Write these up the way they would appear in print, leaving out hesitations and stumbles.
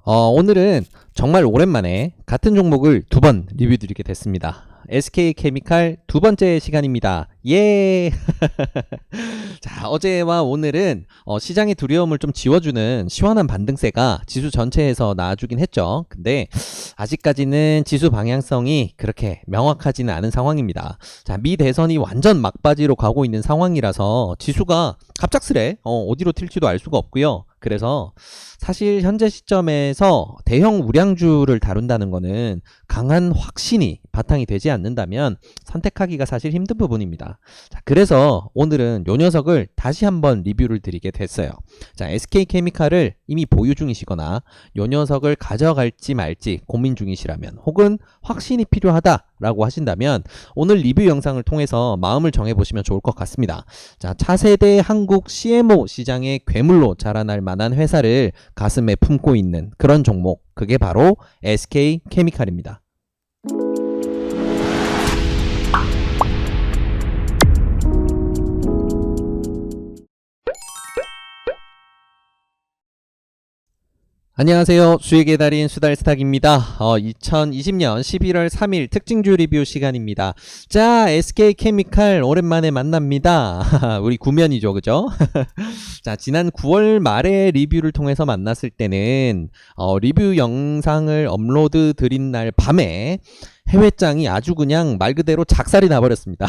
오늘은 정말 오랜만에 같은 종목을 두 번 리뷰 드리게 됐습니다. SK케미칼 두 번째 시간입니다. 예! 자, 어제와 오늘은 시장의 두려움을 좀 지워주는 시원한 반등세가 지수 전체에서 나와주긴 했죠. 근데 아직까지는 지수 방향성이 그렇게 명확하지는 않은 상황입니다. 자, 미 대선이 완전 막바지로 가고 있는 상황이라서 지수가 갑작스레 어디로 튈지도 알 수가 없고요. 그래서 사실 현재 시점에서 대형 우량주를 다룬다는 거는 강한 확신이 바탕이 되지 않는다면 선택하기가 사실 힘든 부분입니다. 자, 그래서 오늘은 요 녀석을 다시 한번 리뷰를 드리게 됐어요. 자, SK케미칼을 이미 보유 중이시거나 요 녀석을 가져갈지 말지 고민 중이시라면 혹은 확신이 필요하다라고 하신다면 오늘 리뷰 영상을 통해서 마음을 정해보시면 좋을 것 같습니다. 자, 차세대 한국 CMO 시장의 괴물로 자라날 만한 회사를 가슴에 품고 있는 그런 종목, 그게 바로 SK케미칼입니다. 안녕하세요. 수익의 달인 수달스탁입니다. 2020년 11월 3일 특징주 리뷰 시간입니다. 자, SK케미칼 오랜만에 만납니다. 우리 구면이죠, 그죠? 자, 지난 9월 말에 리뷰를 통해서 만났을 때는 리뷰 영상을 업로드 드린 날 밤에 해외장이 아주 그냥 말 그대로 작살이 나버렸습니다.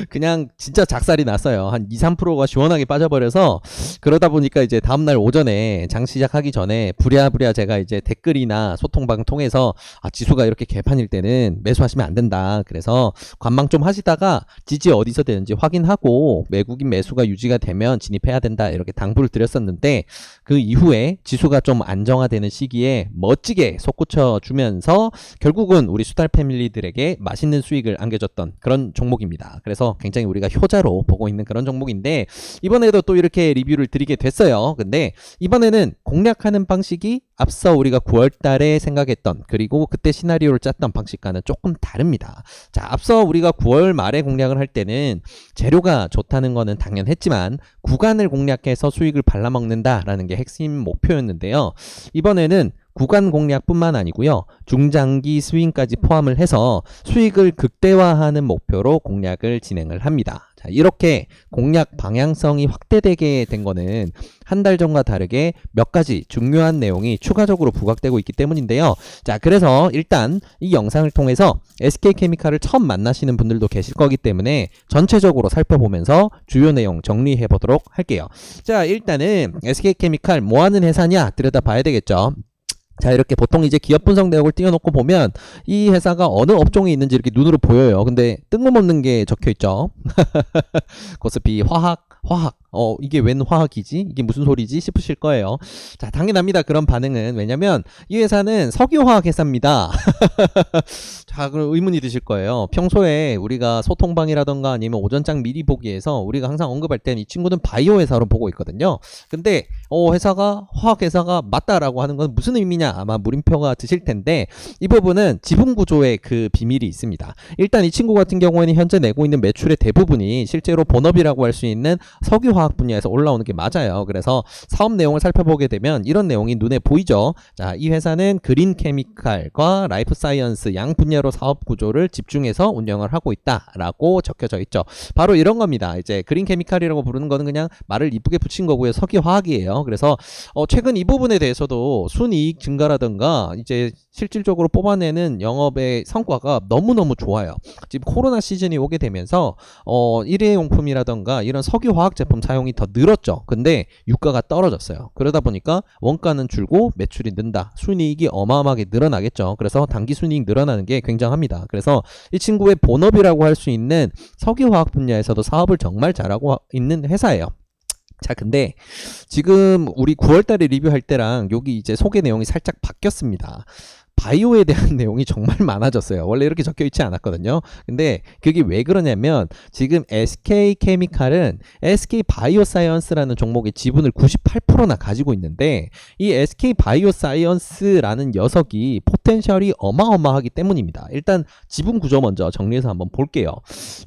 그냥 진짜 작살이 났어요. 한 2~3%가 시원하게 빠져버려서 그러다 보니까 이제 다음날 오전에 장 시작하기 전에 부랴부랴 제가 이제 댓글이나 소통방 통해서 지수가 이렇게 개판일 때는 매수하시면 안 된다. 그래서 관망 좀 하시다가 지지 어디서 되는지 확인하고 외국인 매수가 유지가 되면 진입해야 된다. 이렇게 당부를 드렸었는데 그 이후에 지수가 좀 안정화되는 시기에 멋지게 솟구쳐 주면서 결국은 우리 수달 패밀리들에게 맛있는 수익을 안겨줬던 그런 종목입니다. 그래서 굉장히 우리가 효자로 보고 있는 그런 종목인데 이번에도 또 이렇게 리뷰를 드리게 됐어요. 근데 이번에는 공략하는 방식이 앞서 우리가 9월 달에 생각했던 그리고 그때 시나리오를 짰던 방식과는 조금 다릅니다. 자, 앞서 우리가 9월 말에 공략을 할 때는 재료가 좋다는 거는 당연했지만 구간을 공략해서 수익을 발라먹는다라는 게 핵심 목표였는데요. 이번에는 구간 공략뿐만 아니고요. 중장기 스윙까지 포함을 해서 수익을 극대화하는 목표로 공략을 진행을 합니다. 자, 이렇게 공략 방향성이 확대되게 된 거는 한 달 전과 다르게 몇 가지 중요한 내용이 추가적으로 부각되고 있기 때문인데요. 자, 그래서 일단 이 영상을 통해서 SK케미칼을 처음 만나시는 분들도 계실 거기 때문에 전체적으로 살펴보면서 주요 내용 정리해 보도록 할게요. 자, 일단은 SK케미칼 뭐 하는 회사냐 들여다 봐야 되겠죠. 자, 이렇게 보통 이제 기업 분석 내역을 띄워놓고 보면 이 회사가 어느 업종에 있는지 이렇게 눈으로 보여요. 근데 뜬금없는 게 적혀 있죠. 코스피 화학. 이게 웬 화학이지? 이게 무슨 소리지? 싶으실 거예요. 자, 당연합니다. 그런 반응은. 왜냐면 이 회사는 석유화학 회사입니다. 자, 그럼 의문이 드실 거예요. 평소에 우리가 소통방이라던가 아니면 오전장 미리 보기에서 우리가 항상 언급할 때는 이 친구는 바이오 회사로 보고 있거든요. 근데 회사가 화학 회사가 맞다라고 하는 건 무슨 의미냐? 아마 물음표가 드실 텐데 이 부분은 지분 구조의 그 비밀이 있습니다. 일단 이 친구 같은 경우에는 현재 내고 있는 매출의 대부분이 실제로 본업이라고 할 수 있는 석유화학 분야에서 올라오는 게 맞아요. 그래서 사업 내용을 살펴보게 되면 이런 내용이 눈에 보이죠. 자, 이 회사는 그린 케미칼과 라이프 사이언스 양 분야로 사업 구조를 집중해서 운영을 하고 있다라고 적혀져 있죠. 바로 이런 겁니다. 이제 그린 케미칼이라고 부르는 거는 그냥 말을 이쁘게 붙인 거고요. 석유화학이에요. 그래서 최근 이 부분에 대해서도 순이익 증가라든가 이제 실질적으로 뽑아내는 영업의 성과가 너무너무 좋아요. 지금 코로나 시즌이 오게 되면서 일회용품이라든가 이런 석유화학 제품 사용이 더 늘었죠. 근데 유가가 떨어졌어요. 그러다 보니까 원가는 줄고 매출이 는다. 순이익이 어마어마하게 늘어나겠죠. 그래서 단기 순이익 늘어나는 게 굉장합니다. 그래서 이 친구의 본업이라고 할 수 있는 석유화학 분야에서도 사업을 정말 잘하고 있는 회사예요. 자, 근데 지금 우리 9월달에 리뷰할 때랑 여기 이제 소개 내용이 살짝 바뀌었습니다. 바이오에 대한 내용이 정말 많아졌어요. 원래 이렇게 적혀 있지 않았거든요. 근데 그게 왜 그러냐면 지금 SK케미칼은 SK바이오사이언스라는 종목의 지분을 98%나 가지고 있는데 이 SK바이오사이언스라는 녀석이 포텐셜이 어마어마하기 때문입니다. 일단 지분 구조 먼저 정리해서 한번 볼게요.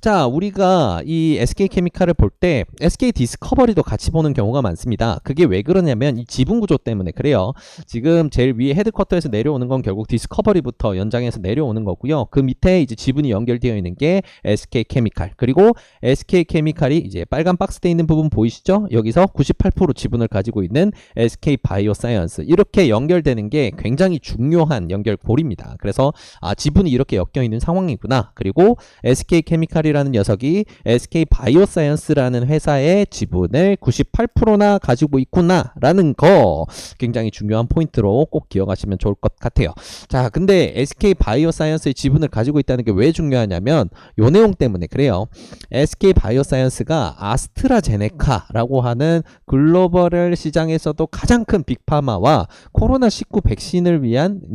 자, 우리가 이 SK케미칼을 볼 때 SK디스커버리도 같이 보는 경우가 많습니다. 그게 왜 그러냐면 이 지분 구조 때문에 그래요. 지금 제일 위에 헤드쿼터에서 내려오는 건 결국 디스커버리부터 연장해서 내려오는 거고요. 그 밑에 이제 지분이 연결되어 있는 게 SK케미칼. 그리고 SK케미칼이 이제 빨간 박스돼 있는 부분 보이시죠? 여기서 98% 지분을 가지고 있는 SK바이오사이언스. 이렇게 연결되는 게 굉장히 중요한 연결고리입니다. 그래서 지분이 이렇게 엮여 있는 상황이구나. 그리고 SK케미칼이라는 녀석이 SK바이오사이언스라는 회사의 지분을 98%나 가지고 있구나라는 거 굉장히 중요한 포인트로 꼭 기억하시면 좋을 것 같아요. 자, 근데 SK바이오사이언스의 지분을 가지고 있다는 게 왜 중요하냐면 요 내용 때문에 그래요. SK바이오사이언스가 아스트라제네카라고 하는 글로벌 시장에서도 가장 큰 빅파마와 코로나19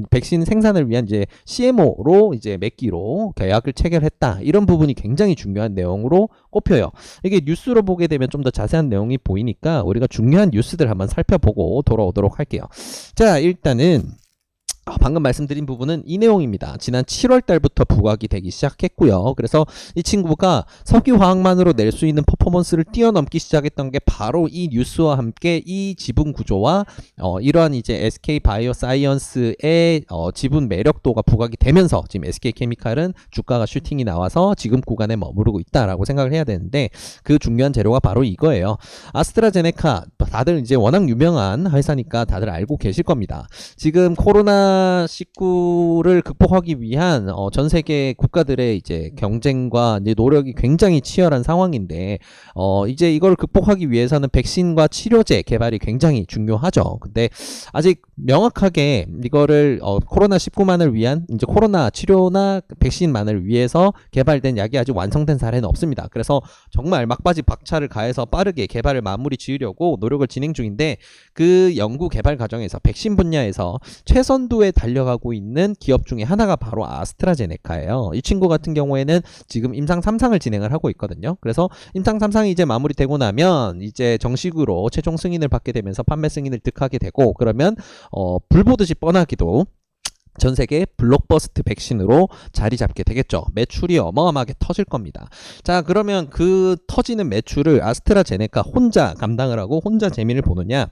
백신 생산을 위한 이제 CMO로 이제 맺기로 계약을 체결했다. 이런 부분이 굉장히 중요한 내용으로 꼽혀요. 이게 뉴스로 보게 되면 좀 더 자세한 내용이 보이니까 우리가 중요한 뉴스들 한번 살펴보고 돌아오도록 할게요. 자, 일단은 방금 말씀드린 부분은 이 내용입니다. 지난 7월 달부터 부각이 되기 시작했고요. 그래서 이 친구가 석유화학만으로 낼 수 있는 퍼포먼스를 뛰어넘기 시작했던 게 바로 이 뉴스와 함께 이 지분 구조와 이러한 이제 SK바이오사이언스의 지분 매력도가 부각이 되면서 지금 SK케미칼은 주가가 슈팅이 나와서 지금 구간에 머무르고 있다라고 생각을 해야 되는데 그 중요한 재료가 바로 이거예요. 아스트라제네카 다들 이제 워낙 유명한 회사니까 다들 알고 계실 겁니다. 지금 코로나19를 극복하기 위한 전 세계 국가들의 이제 경쟁과 이제 노력이 굉장히 치열한 상황인데 이제 이걸 극복하기 위해서는 백신과 치료제 개발이 굉장히 중요하죠. 근데 아직 명확하게 이거를 코로나19만을 위한 이제 코로나 치료나 백신만을 위해서 개발된 약이 아직 완성된 사례는 없습니다. 그래서 정말 막바지 박차를 가해서 빠르게 개발을 마무리 지으려고 노력을 진행 중인데 그 연구 개발 과정에서 백신 분야에서 최선두에 달려가고 있는 기업 중에 하나가 바로 아스트라제네카예요. 이 친구 같은 경우에는 지금 임상 3상을 진행을 하고 있거든요. 그래서 임상 3상이 이제 마무리되고 나면 이제 정식으로 최종 승인을 받게 되면서 판매 승인을 득하게 되고 그러면 불보듯이 뻔하기도 전 세계 블록버스트 백신으로 자리 잡게 되겠죠. 매출이 어마어마하게 터질 겁니다. 자, 그러면 그 터지는 매출을 아스트라제네카 혼자 감당을 하고 혼자 재미를 보느냐?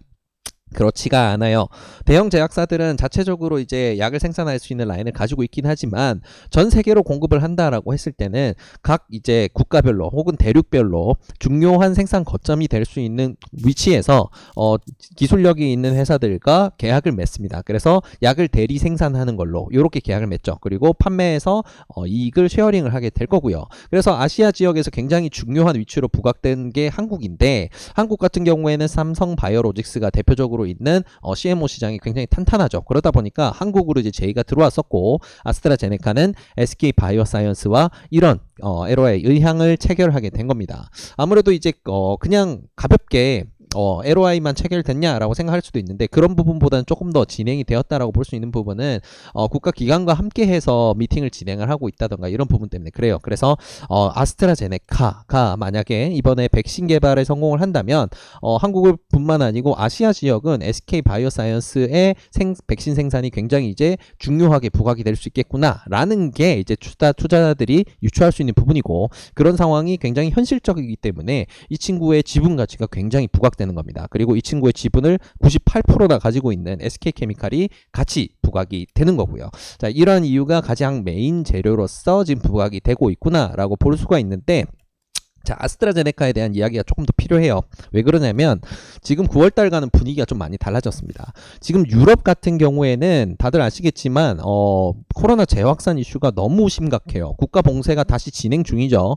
그렇지가 않아요. 대형 제약사들은 자체적으로 이제 약을 생산할 수 있는 라인을 가지고 있긴 하지만 전 세계로 공급을 한다라고 했을 때는 각 이제 국가별로 혹은 대륙별로 중요한 생산 거점이 될 수 있는 위치에서 기술력이 있는 회사들과 계약을 맺습니다. 그래서 약을 대리 생산하는 걸로 이렇게 계약을 맺죠. 그리고 판매해서 이익을 쉐어링을 하게 될 거고요. 그래서 아시아 지역에서 굉장히 중요한 위치로 부각된 게 한국인데 한국 같은 경우에는 삼성바이오로직스가 대표적으로 있는 CMO 시장이 굉장히 탄탄하죠. 그러다 보니까 한국으로 이제 제의가 들어왔었고 아스트라제네카는 SK바이오사이언스와 이런 LOI 의향을 체결하게 된 겁니다. 아무래도 이제 그냥 가볍게 LOI만 체결됐냐라고 생각할 수도 있는데 그런 부분보다는 조금 더 진행이 되었다라고 볼 수 있는 부분은 국가기관과 함께해서 미팅을 진행을 하고 있다던가 이런 부분 때문에 그래요. 그래서 아스트라제네카가 만약에 이번에 백신 개발에 성공을 한다면 한국을 뿐만 아니고 아시아 지역은 SK바이오사이언스의 백신 생산이 굉장히 이제 중요하게 부각이 될 수 있겠구나라는 게 이제 투자자들이 유추할 수 있는 부분이고 그런 상황이 굉장히 현실적이기 때문에 이 친구의 지분 가치가 굉장히 부각되는 겁니다. 그리고 이 친구의 지분을 98%나 가지고 있는 SK케미칼이 같이 부각이 되는 거고요. 자, 이러한 이유가 가장 메인 재료로서 지금 부각이 되고 있구나라고 볼 수가 있는데 자, 아스트라제네카에 대한 이야기가 조금 더 필요해요. 왜 그러냐면 지금 9월달과는 분위기가 좀 많이 달라졌습니다. 지금 유럽 같은 경우에는 다들 아시겠지만 코로나 재확산 이슈가 너무 심각해요. 국가 봉쇄가 다시 진행 중이죠.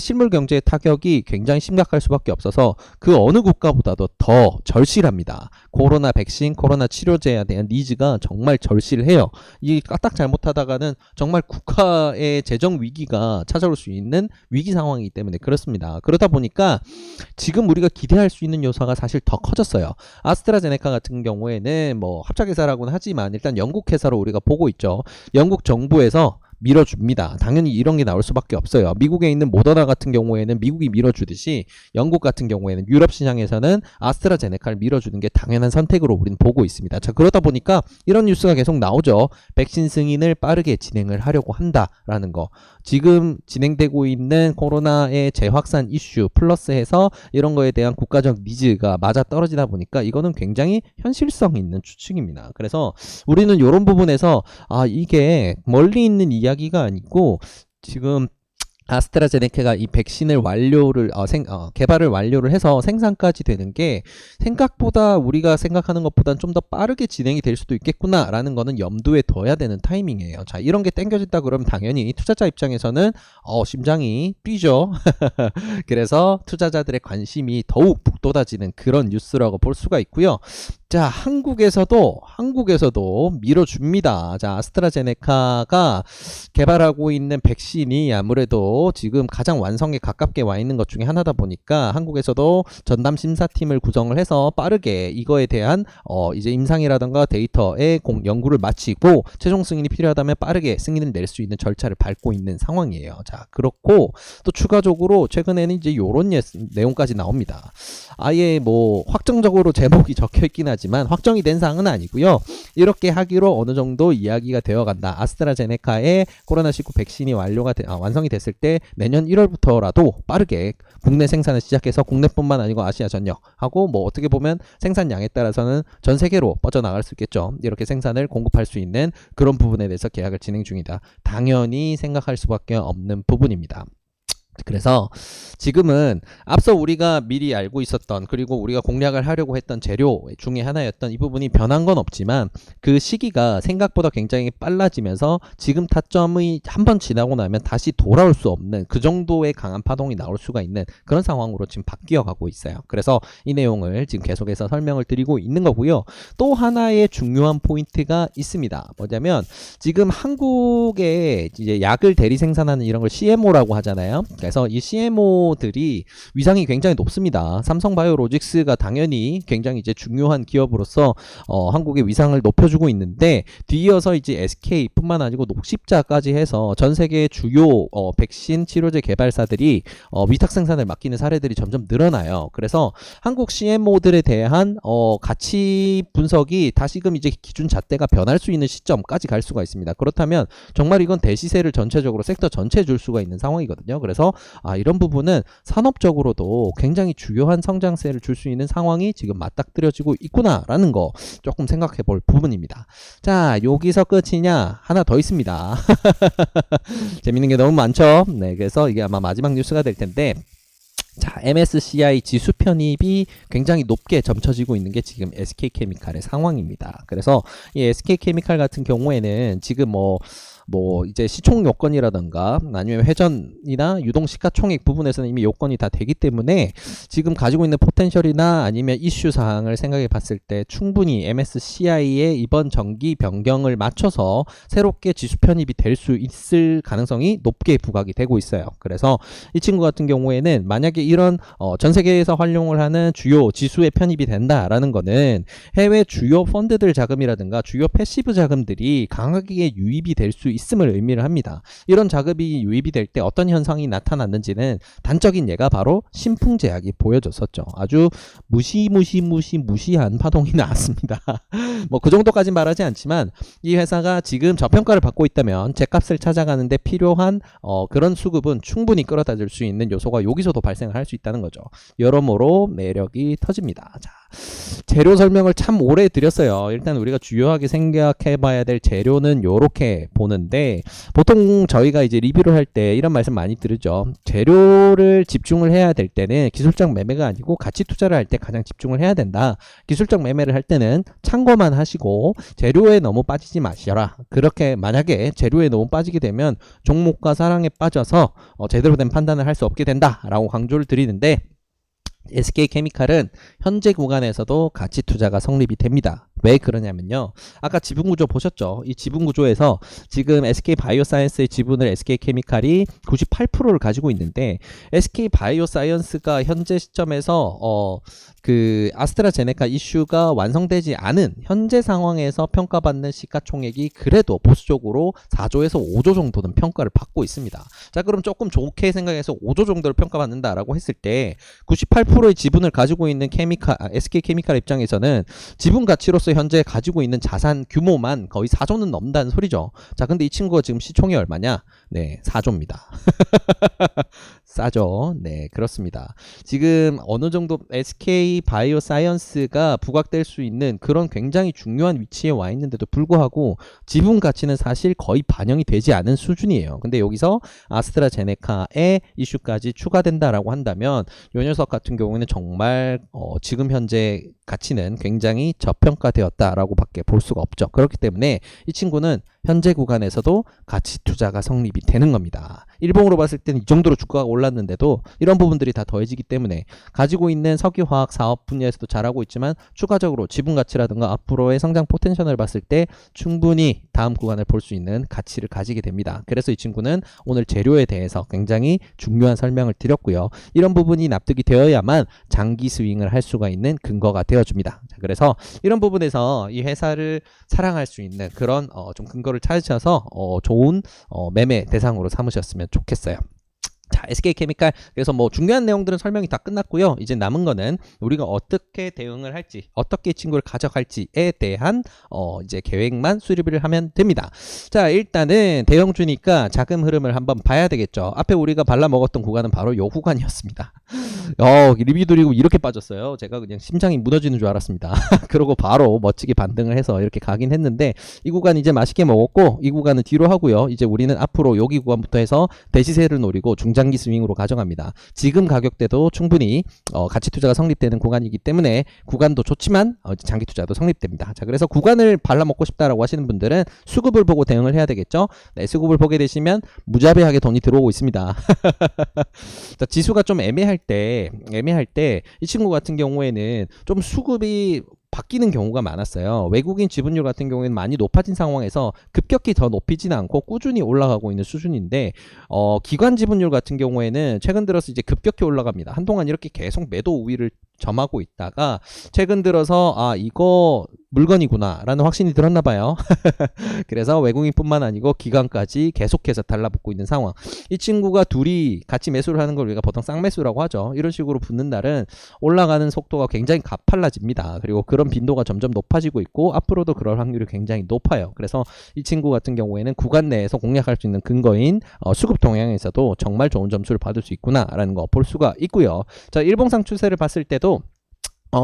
실물 경제의 타격이 굉장히 심각할 수밖에 없어서 그 어느 국가보다도 더 절실합니다. 코로나 백신, 코로나 치료제에 대한 니즈가 정말 절실해요. 이 까딱 잘못하다가는 정말 국가의 재정 위기가 찾아올 수 있는 위기 상황이 상황이기 때문에 그렇습니다. 그러다 보니까 지금 우리가 기대할 수 있는 요소가 사실 더 커졌어요. 아스트라제네카 같은 경우에는 뭐 합작회사라고는 하지만 일단 영국 회사로 우리가 보고 있죠. 영국 정부에서 밀어줍니다. 당연히 이런 게 나올 수밖에 없어요. 미국에 있는 모더나 같은 경우에는 미국이 밀어주듯이 영국 같은 경우에는 유럽 시장에서는 아스트라제네카를 밀어주는 게 당연한 선택으로 우리는 보고 있습니다. 자, 그러다 보니까 이런 뉴스가 계속 나오죠. 백신 승인을 빠르게 진행을 하려고 한다라는 거. 지금 진행되고 있는 코로나의 재확산 이슈 플러스해서 이런 거에 대한 국가적 니즈가 맞아 떨어지다 보니까 이거는 굉장히 현실성 있는 추측입니다. 그래서 우리는 이런 부분에서 이게 멀리 있는 이야기가 아니고 지금 아스트라제네카가 이 백신을 개발을 완료를 해서 생산까지 되는 게 생각보다 우리가 생각하는 것보다는 좀 더 빠르게 진행이 될 수도 있겠구나라는 거는 염두에 둬야 되는 타이밍이에요. 자, 이런 게 땡겨진다 그러면 당연히 투자자 입장에서는 심장이 뛰죠. 그래서 투자자들의 관심이 더욱 북돋아지는 그런 뉴스라고 볼 수가 있고요. 자, 한국에서도 밀어줍니다. 자, 아스트라제네카가 개발하고 있는 백신이 아무래도 지금 가장 완성에 가깝게 와 있는 것 중에 하나다 보니까 한국에서도 전담 심사팀을 구성을 해서 빠르게 이거에 대한 이제 임상이라던가 데이터의 연구를 마치고 최종 승인이 필요하다면 빠르게 승인을 낼 수 있는 절차를 밟고 있는 상황이에요. 자, 그렇고 또 추가적으로 최근에는 이제 요런 내용까지 나옵니다. 아예 뭐 확정적으로 제목이 적혀 있긴 하지만 확정이 된 사항은 아니고요. 이렇게 하기로 어느 정도 이야기가 되어간다. 아스트라제네카의 코로나19 백신이 완성이 됐을 때 내년 1월부터라도 빠르게 국내 생산을 시작해서 국내뿐만 아니고 아시아 전역하고 뭐 어떻게 보면 생산량에 따라서는 전 세계로 뻗어나갈 수 있겠죠. 이렇게 생산을 공급할 수 있는 그런 부분에 대해서 계약을 진행 중이다. 당연히 생각할 수밖에 없는 부분입니다. 그래서 지금은 앞서 우리가 미리 알고 있었던 그리고 우리가 공략을 하려고 했던 재료 중에 하나였던 이 부분이 변한 건 없지만 그 시기가 생각보다 굉장히 빨라지면서 지금 타점이 한번 지나고 나면 다시 돌아올 수 없는 그 정도의 강한 파동이 나올 수가 있는 그런 상황으로 지금 바뀌어 가고 있어요. 그래서 이 내용을 지금 계속해서 설명을 드리고 있는 거고요. 또 하나의 중요한 포인트가 있습니다. 뭐냐면 지금 한국에 이제 약을 대리 생산하는 이런 걸 CMO라고 하잖아요. 그래서 이 CMO들이 위상이 굉장히 높습니다. 삼성바이오로직스가 당연히 굉장히 이제 중요한 기업으로서 한국의 위상을 높여주고 있는데 뒤이어서 이제 SK뿐만 아니고 녹십자까지 해서 전 세계 주요 백신 치료제 개발사들이 위탁 생산을 맡기는 사례들이 점점 늘어나요. 그래서 한국 CMO들에 대한 가치 분석이 다시금 이제 기준 잣대가 변할 수 있는 시점까지 갈 수가 있습니다. 그렇다면 정말 이건 대시세를 전체적으로 섹터 전체에 줄 수가 있는 상황이거든요. 그래서 이런 부분은 산업적으로도 굉장히 중요한 성장세를 줄 수 있는 상황이 지금 맞닥뜨려지고 있구나라는 거 조금 생각해 볼 부분입니다. 자, 여기서 끝이냐? 하나 더 있습니다. 재밌는 게 너무 많죠? 네, 그래서 이게 아마 마지막 뉴스가 될 텐데 자, MSCI 지수 편입이 굉장히 높게 점쳐지고 있는 게 지금 SK케미칼의 상황입니다. 그래서 이 SK케미칼 같은 경우에는 지금 뭐 이제 시총 요건이라던가 아니면 회전이나 유동 시가총액 부분에서는 이미 요건이 다 되기 때문에 지금 가지고 있는 포텐셜이나 아니면 이슈 사항을 생각해 봤을 때 충분히 MSCI의 이번 정기 변경을 맞춰서 새롭게 지수 편입이 될 수 있을 가능성이 높게 부각이 되고 있어요. 그래서 이 친구 같은 경우에는 만약에 이런 전 세계에서 활용을 하는 주요 지수에 편입이 된다라는 거는 해외 주요 펀드들 자금이라든가 주요 패시브 자금들이 강하게 유입이 될 수 있음을 의미를 합니다. 이런 자금이 유입이 될 때 어떤 현상이 나타났는지는 단적인 예가 바로 신풍제약이 보여줬었죠. 아주 무시한 파동이 나왔습니다. 뭐 그 정도까지 말하지 않지만 이 회사가 지금 저평가를 받고 있다면 제값을 찾아가는데 필요한 그런 수급은 충분히 끌어다 줄 수 있는 요소가 여기서도 발생을 할 수 있다는 거죠. 여러모로 매력이 터집니다. 자, 재료 설명을 참 오래 드렸어요. 일단 우리가 주요하게 생각해 봐야 될 재료는 요렇게 보는데 보통 저희가 이제 리뷰를 할 때 이런 말씀 많이 들으죠. 재료를 집중을 해야 될 때는 기술적 매매가 아니고 가치 투자를 할 때 가장 집중을 해야 된다. 기술적 매매를 할 때는 참고만 하시고 재료에 너무 빠지지 마시라. 그렇게 만약에 재료에 너무 빠지게 되면 종목과 사랑에 빠져서 제대로 된 판단을 할 수 없게 된다라고 강조를 드리는데 SK케미칼은 현재 구간에서도 가치 투자가 성립이 됩니다. 왜 그러냐면요. 아까 지분 구조 보셨죠? 이 지분 구조에서 지금 SK 바이오사이언스의 지분을 SK 케미칼이 98%를 가지고 있는데 SK 바이오사이언스가 현재 시점에서 그 아스트라제네카 이슈가 완성되지 않은 현재 상황에서 평가받는 시가총액이 그래도 보수적으로 4조에서 5조 정도는 평가를 받고 있습니다. 자, 그럼 조금 좋게 생각해서 5조 정도를 평가받는다라고 했을 때 98%의 지분을 가지고 있는 SK 케미칼 입장에서는 지분 가치로서 현재 가지고 있는 자산 규모만 거의 4조는 넘는다는 소리죠. 자, 근데 이 친구가 지금 시총이 얼마냐? 네, 4조입니다. 싸죠. 네, 그렇습니다. 지금 어느 정도 SK 바이오사이언스가 부각될 수 있는 그런 굉장히 중요한 위치에 와 있는데도 불구하고 지분 가치는 사실 거의 반영이 되지 않은 수준이에요. 근데 여기서 아스트라제네카의 이슈까지 추가된다라고 한다면 이 녀석 같은 경우에는 정말 지금 현재 가치는 굉장히 저평가되었다라고 밖에 볼 수가 없죠. 그렇기 때문에 이 친구는 현재 구간에서도 가치 투자가 성립이 되는 겁니다. 일봉으로 봤을 때는 이 정도로 주가가 올랐는데도 이런 부분들이 다 더해지기 때문에 가지고 있는 석유화학 사업 분야에서도 잘하고 있지만 추가적으로 지분 가치라든가 앞으로의 성장 포텐셜을 봤을 때 충분히 다음 구간을 볼 수 있는 가치를 가지게 됩니다. 그래서 이 친구는 오늘 재료에 대해서 굉장히 중요한 설명을 드렸고요. 이런 부분이 납득이 되어야만 장기 스윙을 할 수가 있는 근거가 되어줍니다. 자, 그래서 이런 부분에서 이 회사를 사랑할 수 있는 그런 좀 근거를 찾으셔서 좋은 매매 대상으로 삼으셨으면 좋겠어요. 자, SK케미칼 그래서 뭐 중요한 내용들은 설명이 다 끝났고요. 이제 남은 거는 우리가 어떻게 대응을 할지, 어떻게 이 친구를 가져갈지에 대한 이제 계획만 수립을 하면 됩니다. 자, 일단은 대형주니까 자금 흐름을 한번 봐야 되겠죠. 앞에 우리가 발라 먹었던 구간은 바로 요 구간이었습니다. 리뷰 드리고 이렇게 빠졌어요. 제가 그냥 심장이 무너지는 줄 알았습니다. 그러고 바로 멋지게 반등을 해서 이렇게 가긴 했는데 이 구간 이제 맛있게 먹었고 이 구간은 뒤로 하고요. 이제 우리는 앞으로 여기 구간부터 해서 대시세를 노리고 중장기 스윙으로 가져갑니다. 지금 가격대도 충분히 가치 투자가 성립되는 구간이기 때문에 구간도 좋지만 장기 투자도 성립됩니다. 자, 그래서 구간을 발라먹고 싶다라고 하시는 분들은 수급을 보고 대응을 해야 되겠죠. 네, 수급을 보게 되시면 무자비하게 돈이 들어오고 있습니다. 자, 지수가 좀 애매할 때 이 친구 같은 경우에는 좀 수급이 바뀌는 경우가 많았어요. 외국인 지분율 같은 경우에는 많이 높아진 상황에서 급격히 더 높이지는 않고 꾸준히 올라가고 있는 수준인데 기관 지분율 같은 경우에는 최근 들어서 이제 급격히 올라갑니다. 한동안 이렇게 계속 매도 우위를 점하고 있다가 최근 들어서 이거 물건이구나 라는 확신이 들었나 봐요. 그래서 외국인뿐만 아니고 기관까지 계속해서 달라붙고 있는 상황. 이 친구가 둘이 같이 매수를 하는 걸 우리가 보통 쌍매수라고 하죠. 이런 식으로 붙는 날은 올라가는 속도가 굉장히 가팔라집니다. 그리고 그런 빈도가 점점 높아지고 있고 앞으로도 그럴 확률이 굉장히 높아요. 그래서 이 친구 같은 경우에는 구간 내에서 공략할 수 있는 근거인 수급 동향에서도 정말 좋은 점수를 받을 수 있구나 라는 거 볼 수가 있고요. 자, 일봉상 추세를 봤을 때도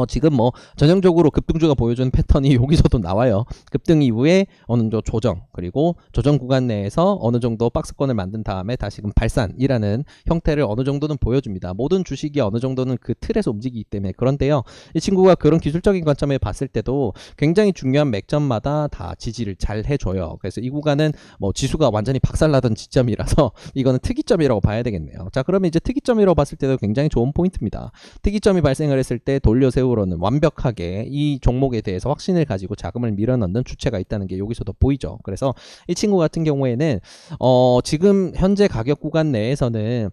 지금 뭐 전형적으로 급등주가 보여주는 패턴이 여기서도 나와요. 급등 이후에 어느 정도 조정, 그리고 조정 구간 내에서 어느 정도 박스권을 만든 다음에 다시금 발산이라는 형태를 어느 정도는 보여줍니다. 모든 주식이 어느 정도는 그 틀에서 움직이기 때문에. 그런데요, 이 친구가 그런 기술적인 관점에 봤을 때도 굉장히 중요한 맥점마다 다 지지를 잘 해줘요. 그래서 이 구간은 뭐 지수가 완전히 박살나던 지점이라서 이거는 특이점이라고 봐야 되겠네요. 자, 그러면 이제 특이점이라고 봤을 때도 굉장히 좋은 포인트입니다. 특이점이 발생을 했을 때 세우로는 완벽하게 이 종목에 대해서 확신을 가지고 자금을 밀어넣는 주체가 있다는 게 여기서도 보이죠. 그래서 이 친구 같은 경우에는 지금 현재 가격 구간 내에서는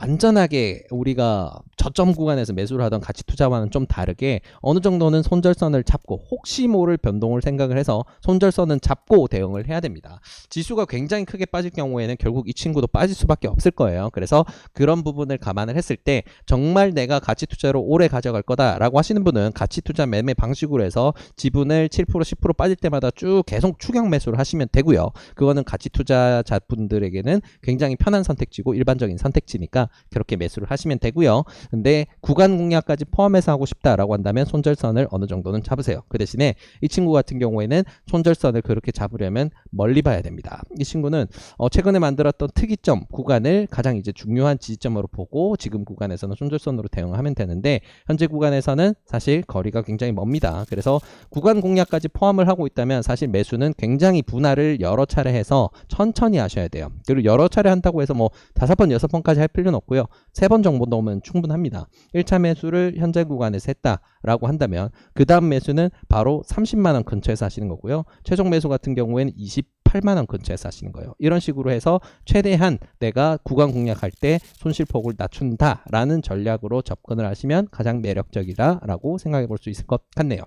완전하게 우리가 저점 구간에서 매수를 하던 가치 투자와는 좀 다르게 어느 정도는 손절선을 잡고 혹시 모를 변동을 생각을 해서 손절선은 잡고 대응을 해야 됩니다. 지수가 굉장히 크게 빠질 경우에는 결국 이 친구도 빠질 수밖에 없을 거예요. 그래서 그런 부분을 감안을 했을 때 정말 내가 가치 투자로 오래 가져갈 거다 라고 하시는 분은 가치 투자 매매 방식으로 해서 지분을 7% 10% 빠질 때마다 쭉 계속 추격 매수를 하시면 되고요. 그거는 가치 투자자분들에게는 굉장히 편한 선택지고 일반적인 선택지니까 그렇게 매수를 하시면 되고요. 근데 구간 공략까지 포함해서 하고 싶다라고 한다면 손절선을 어느 정도는 잡으세요. 그 대신에 이 친구 같은 경우에는 손절선을 그렇게 잡으려면 멀리 봐야 됩니다. 이 친구는 최근에 만들었던 특이점 구간을 가장 이제 중요한 지지점으로 보고 지금 구간에서는 손절선으로 대응하면 되는데 현재 구간에서는 구간에서는 사실 거리가 굉장히 멉니다. 그래서 구간 공략까지 포함을 하고 있다면 사실 매수는 굉장히 분할을 여러 차례 해서 천천히 하셔야 돼요. 그리고 여러 차례 한다고 해서 뭐 5번, 6번까지 할 필요는 없고요. 3번 정도 넣으면 충분합니다. 1차 매수를 현재 구간에서 했다라고 한다면 그 다음 매수는 바로 30만원 근처에서 하시는 거고요. 최종 매수 같은 경우에는 28만원 근처에서 하시는 거예요. 이런 식으로 해서 최대한 내가 구간 공략할 때 손실폭을 낮춘다라는 전략으로 접근을 하시면 가장 매력적이다라고 생각해 볼 수 있을 것 같네요.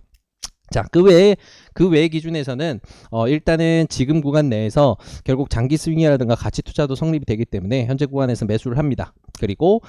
자, 그 외의 기준에서는 일단은 지금 구간 내에서 결국 장기 스윙이라든가 가치 투자도 성립이 되기 때문에 현재 구간에서 매수를 합니다. 그리고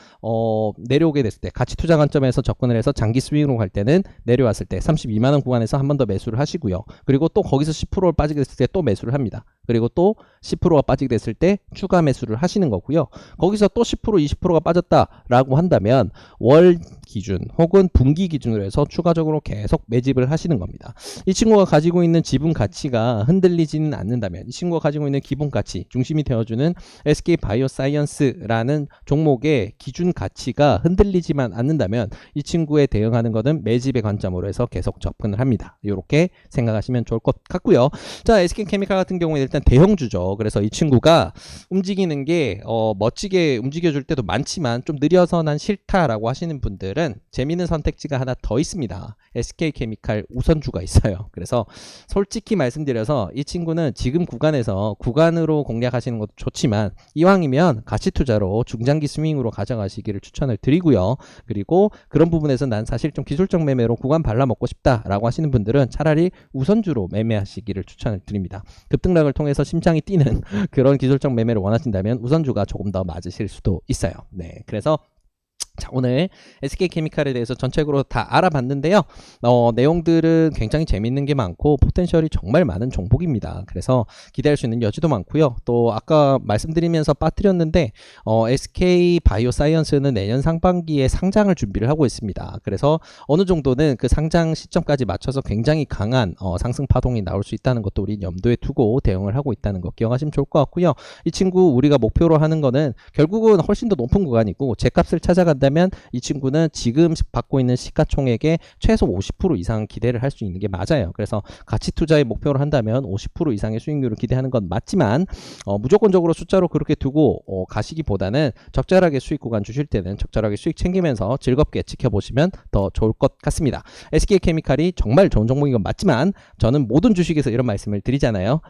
내려오게 됐을 때 가치 투자 관점에서 접근을 해서 장기 스윙으로 갈 때는 내려왔을 때 32만 원 구간에서 한 번 더 매수를 하시고요. 그리고 또 거기서 10%를 빠지게 됐을 때 또 매수를 합니다. 그리고 또 10%가 빠지게 됐을 때 추가 매수를 하시는 거고요. 거기서 또 10%, 20%가 빠졌다라고 한다면 월 기준 혹은 분기 기준으로 해서 추가적으로 계속 매집을 하시는 겁니다. 이 친구가 가지고 있는 지분 가치가 흔들리지는 않는다면, 이 친구가 가지고 있는 기본 가치, 중심이 되어주는 SK 바이오사이언스라는 종목의 기준 가치가 흔들리지만 않는다면 이 친구에 대응하는 것은 매집의 관점으로 해서 계속 접근을 합니다. 이렇게 생각하시면 좋을 것 같고요. 자, SK케미칼 같은 경우에 일단 대형주죠. 그래서 이 친구가 움직이는 게 멋지게 움직여줄 때도 많지만 좀 느려서 난 싫다라고 하시는 분들은 재미있는 선택지가 하나 더 있습니다. SK케미칼 우선주가 있어요. 그래서 솔직히 말씀드려서 이 친구는 지금 구간에서 구간으로 공략하시는 것도 좋지만 이왕이면 가치 투자로 중장기 스윙으로 가져가시기를 추천을 드리고요. 그리고 그런 부분에서 난 사실 좀 기술적 매매로 구간 발라먹고 싶다라고 하시는 분들은 차라리 우선주로 매매하시기를 추천을 드립니다. 급등락을 통해서 심장이 뛰는 그런 기술적 매매를 원하신다면 우선주가 조금 더 맞으실 수도 있어요. 네, 그래서 자, 오늘 SK케미칼에 대해서 전체적으로 다 알아봤는데요. 내용들은 굉장히 재밌는 게 많고 포텐셜이 정말 많은 종목입니다. 그래서 기대할 수 있는 여지도 많고요. 또 아까 말씀드리면서 빠뜨렸는데 SK 바이오사이언스는 내년 상반기에 상장을 준비를 하고 있습니다. 그래서 어느 정도는 그 상장 시점까지 맞춰서 굉장히 강한 상승 파동이 나올 수 있다는 것도 우리 염두에 두고 대응을 하고 있다는 거 기억하시면 좋을 것 같고요. 이 친구 우리가 목표로 하는 거는 결국은 훨씬 더 높은 구간이고 제값을 찾아간다면 이 친구는 지금 받고 있는 시가총액의 최소 50% 이상 기대를 할 수 있는 게 맞아요. 그래서 가치 투자의 목표를 한다면 50% 이상의 수익률을 기대하는 건 맞지만 무조건적으로 숫자로 그렇게 두고 가시기보다는 적절하게 수익 구간 주실 때는 적절하게 수익 챙기면서 즐겁게 지켜보시면 더 좋을 것 같습니다. SK케미칼이 정말 좋은 종목인 건 맞지만 저는 모든 주식에서 이런 말씀을 드리잖아요.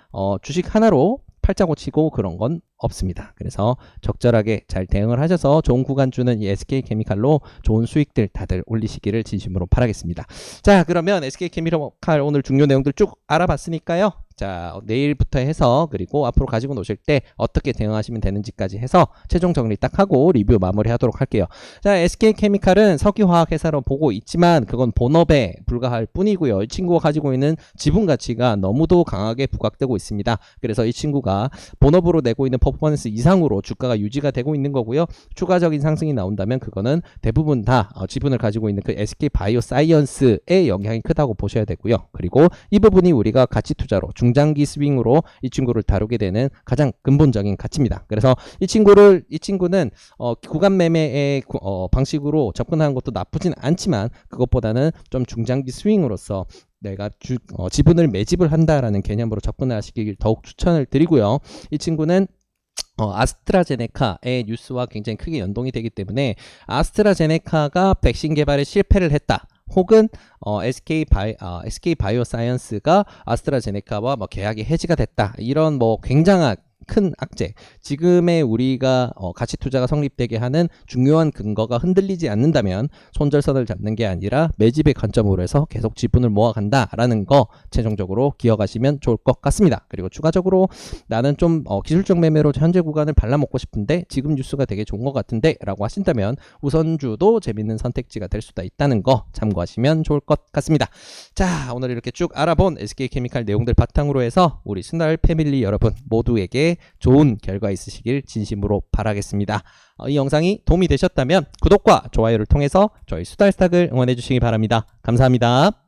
주식 하나로 팔자 고치고 그런 건 없습니다. 그래서 적절하게 잘 대응을 하셔서 좋은 구간 주는 이 SK케미칼로 좋은 수익들 다들 올리시기를 진심으로 바라겠습니다. 자, 그러면 SK케미칼 오늘 중요 내용들 쭉 알아봤으니까요. 자, 내일부터 해서 그리고 앞으로 가지고 노실 때 어떻게 대응하시면 되는지까지 해서 최종 정리 딱 하고 리뷰 마무리하도록 할게요. 자, SK케미칼은 석유화학 회사로 보고 있지만 그건 본업에 불과할 뿐이고요. 이 친구가 가지고 있는 지분 가치가 너무도 강하게 부각되고 있습니다. 그래서 이 친구가 본업으로 내고 있는 퍼포먼스 이상으로 주가가 유지가 되고 있는 거고요. 추가적인 상승이 나온다면 그거는 대부분 다 지분을 가지고 있는 그 SK 바이오사이언스의 영향이 크다고 보셔야 되고요. 그리고 이 부분이 우리가 가치 투자로 중장기 스윙으로 이 친구를 다루게 되는 가장 근본적인 가치입니다. 그래서 이 친구는 구간 매매의 방식으로 접근하는 것도 나쁘진 않지만 그것보다는 좀 중장기 스윙으로서 내가 지분을 매집을 한다라는 개념으로 접근하시길 더욱 추천을 드리고요. 이 친구는 아스트라제네카의 뉴스와 굉장히 크게 연동이 되기 때문에 아스트라제네카가 백신 개발에 실패를 했다. 혹은 SK 바이오사이언스가 아스트라제네카와 계약이 해지가 됐다. 이런 굉장한 큰 악재, 지금의 우리가 가치 투자가 성립되게 하는 중요한 근거가 흔들리지 않는다면 손절선을 잡는 게 아니라 매집의 관점으로 해서 계속 지분을 모아간다라는 거 최종적으로 기억하시면 좋을 것 같습니다. 그리고 추가적으로 나는 좀 기술적 매매로 현재 구간을 발라먹고 싶은데 지금 뉴스가 되게 좋은 것 같은데 라고 하신다면 우선주도 재밌는 선택지가 될 수도 있다는 거 참고하시면 좋을 것 같습니다. 자, 오늘 이렇게 쭉 알아본 SK케미칼 내용들 바탕으로 해서 우리 순날 패밀리 여러분 모두에게 좋은 결과 있으시길 진심으로 바라겠습니다. 이 영상이 도움이 되셨다면 구독과 좋아요를 통해서 저희 수달스탁을 응원해 주시기 바랍니다. 감사합니다.